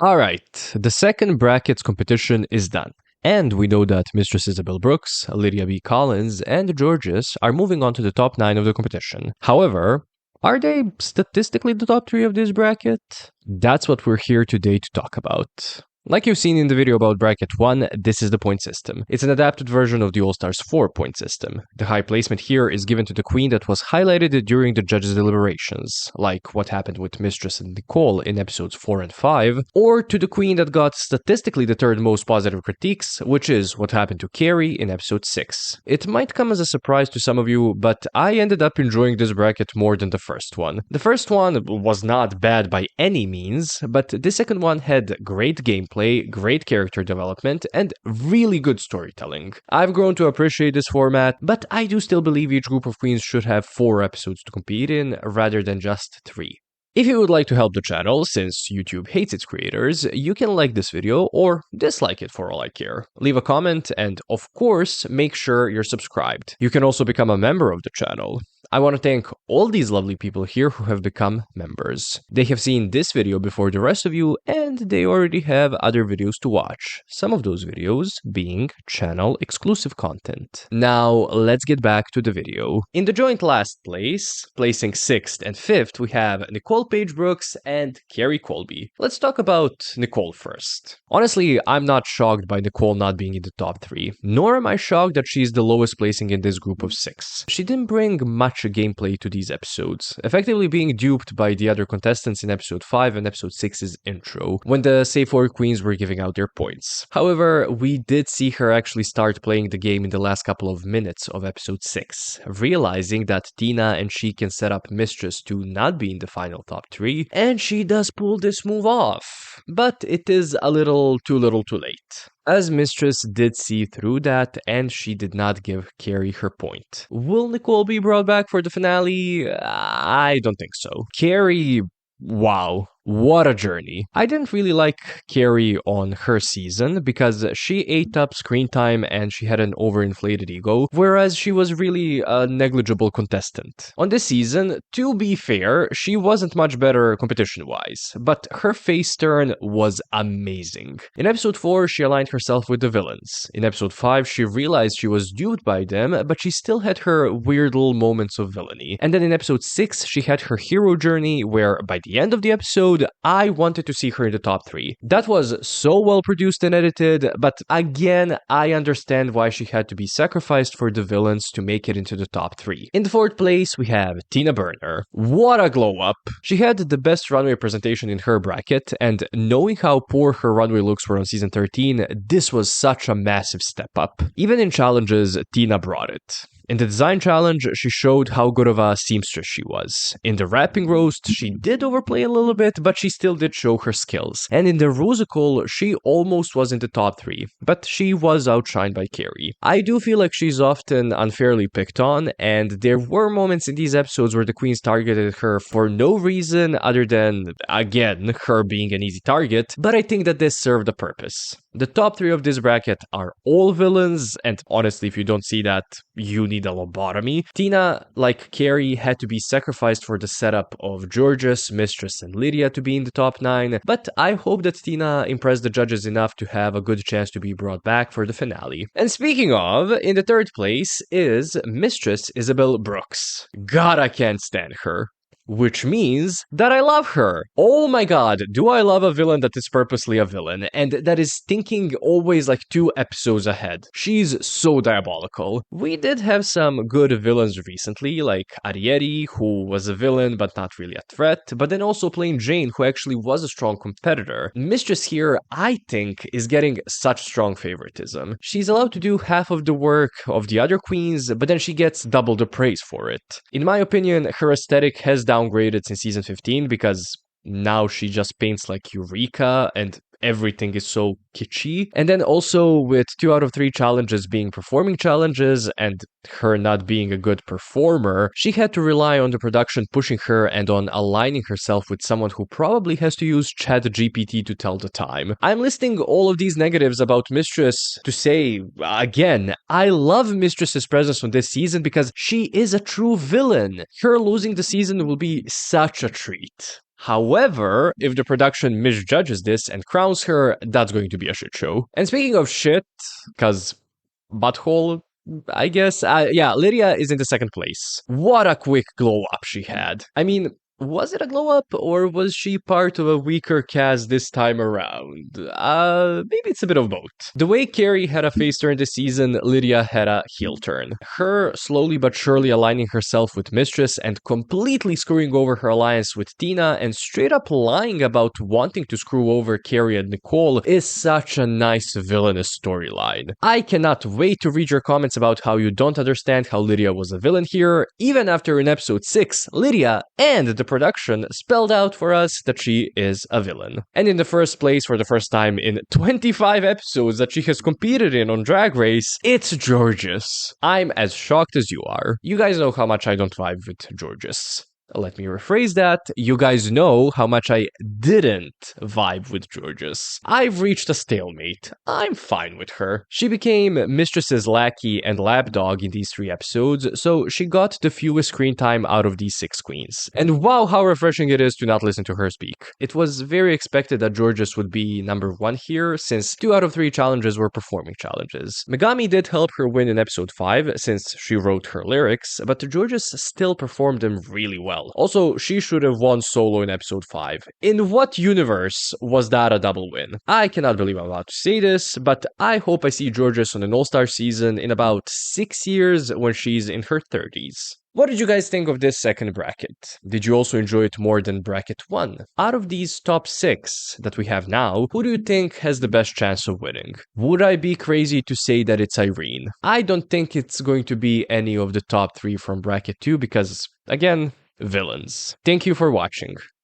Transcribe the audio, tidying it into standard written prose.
Alright, the second brackets competition is done. And we know that Mistress Isabelle Brooks, Lydia B, Kollins, and Jorgeous are moving on to the top 9 of the competition. However, are they statistically the top 3 of this bracket? That's what we're here today to talk about. Like you've seen in the video about Bracket 1, this is the point system. It's an adapted version of the All-Stars 4 point system. The high placement here is given to the queen that was highlighted during the judges' deliberations, like what happened with Mistress and Nicole in episodes 4 and 5, or to the queen that got statistically the third most positive critiques, which is what happened to Kerri in episode 6. It might come as a surprise to some of you, but I ended up enjoying this bracket more than the first one. The first one was not bad by any means, but the second one had great gameplay, great character development, and really good storytelling. I've grown to appreciate this format, but I do still believe each group of queens should have 4 episodes to compete in, rather than just 3. If you would like to help the channel, since YouTube hates its creators, you can like this video or dislike it for all I care. Leave a comment and, of course, make sure you're subscribed. You can also become a member of the channel. I want to thank all these lovely people here who have become members. They have seen this video before the rest of you, and they already have other videos to watch. Some of those videos being channel exclusive content. Now, let's get back to the video. In the joint last place, placing 6th and 5th, we have Nicole, Paige Brooks, and Kerri Colby. Let's talk about Nicole first. Honestly, I'm not shocked by Nicole not being in the top 3, nor am I shocked that she's the lowest placing in this group of 6. She didn't bring much gameplay to these episodes, effectively being duped by the other contestants in episode 5 and episode 6's intro, when the Save 4 queens were giving out their points. However, we did see her actually start playing the game in the last couple of minutes of episode 6, realizing that Tina and she can set up Mistress to not be in the final top 3, and she does pull this move off. But it is a little too late, as Mistress did see through that and she did not give Kerri her point. Will Nicole be brought back for the finale? I don't think so. Kerri, wow. What a journey. I didn't really like Kerri on her season because she ate up screen time and she had an overinflated ego, whereas she was really a negligible contestant. On this season, to be fair, she wasn't much better competition-wise, but her face turn was amazing. In episode 4, she aligned herself with the villains. In episode 5, she realized she was duped by them, but she still had her weird little moments of villainy. And then in episode 6, she had her hero journey where by the end of the episode, I wanted to see her in the top 3. That was so well produced and edited, but again, I understand why she had to be sacrificed for the villains to make it into the top 3. In the 4th place, we have Tina Burner. What a glow up! She had the best runway presentation in her bracket, and knowing how poor her runway looks were on season 13, this was such a massive step up. Even in challenges, Tina brought it. In the design challenge, she showed how good of a seamstress she was. In the rapping roast, she did overplay a little bit, but she still did show her skills. And in the Rosical, she almost was in the top 3, but she was outshined by Kerri. I do feel like she's often unfairly picked on, and there were moments in these episodes where the queens targeted her for no reason other than, again, her being an easy target, but I think that this served a purpose. The top 3 of this bracket are all villains, and honestly, if you don't see that, you need a lobotomy. Tina, like Kerri, had to be sacrificed for the setup of Jorgeous, Mistress, and Lydia to be in the top 9, but I hope that Tina impressed the judges enough to have a good chance to be brought back for the finale. And speaking of, in the 3rd place is Mistress Isabelle Brooks. God, I can't stand her. Which means that I love her. Oh my god, do I love a villain that is purposely a villain, and that is thinking always like 2 episodes ahead. She's so diabolical. We did have some good villains recently, like Ariete, who was a villain but not really a threat, but then also Plain Jane, who actually was a strong competitor. Mistress here, I think, is getting such strong favoritism. She's allowed to do half of the work of the other queens, but then she gets double the praise for it. In my opinion, her aesthetic has downgraded since season 15 because now she just paints like Eureka and everything is so kitschy. And then also with 2 out of 3 challenges being performing challenges and her not being a good performer, she had to rely on the production pushing her and on aligning herself with someone who probably has to use ChatGPT to tell the time. I'm listing all of these negatives about Mistress to say, again, I love Mistress's presence on this season because she is a true villain. Her losing the season will be such a treat. However, if the production misjudges this and crowns her, that's going to be a shit show. And speaking of shit, because butthole, I guess, yeah, Lydia is in the second place. What a quick glow up she had. I mean, was it a glow up, or was she part of a weaker cast this time around? Maybe it's a bit of both. The way Kerri had a face turn this season, Lydia had a heel turn. Her slowly but surely aligning herself with Mistress and completely screwing over her alliance with Tina and straight up lying about wanting to screw over Kerri and Nicole is such a nice villainous storyline. I cannot wait to read your comments about how you don't understand how Lydia was a villain here, even after in episode 6, Lydia and the production spelled out for us that she is a villain. And in the first place, for the first time in 25 episodes that she has competed in on Drag Race, it's Jorgeous. I'm as shocked as you are. You guys know how much I don't vibe with Jorgeous. Let me rephrase that. You guys know how much I didn't vibe with Jorgeous. I've reached a stalemate. I'm fine with her. She became Mistress's lackey and lapdog in these 3 episodes, so she got the fewest screen time out of these 6 queens. And wow, how refreshing it is to not listen to her speak. It was very expected that Jorgeous would be number 1 here, since 2 out of 3 challenges were performing challenges. Megami did help her win in episode 5, since she wrote her lyrics, but Jorgeous still performed them really well. Also, she should have won solo in episode 5. In what universe was that a double win? I cannot believe I'm about to say this, but I hope I see Jorgeous on an All-Star season in about 6 years when she's in her 30s. What did you guys think of this second bracket? Did you also enjoy it more than bracket 1? Out of these top 6 that we have now, who do you think has the best chance of winning? Would I be crazy to say that it's Irene? I don't think it's going to be any of the top 3 from bracket 2 because, again, villains. Thank you for watching.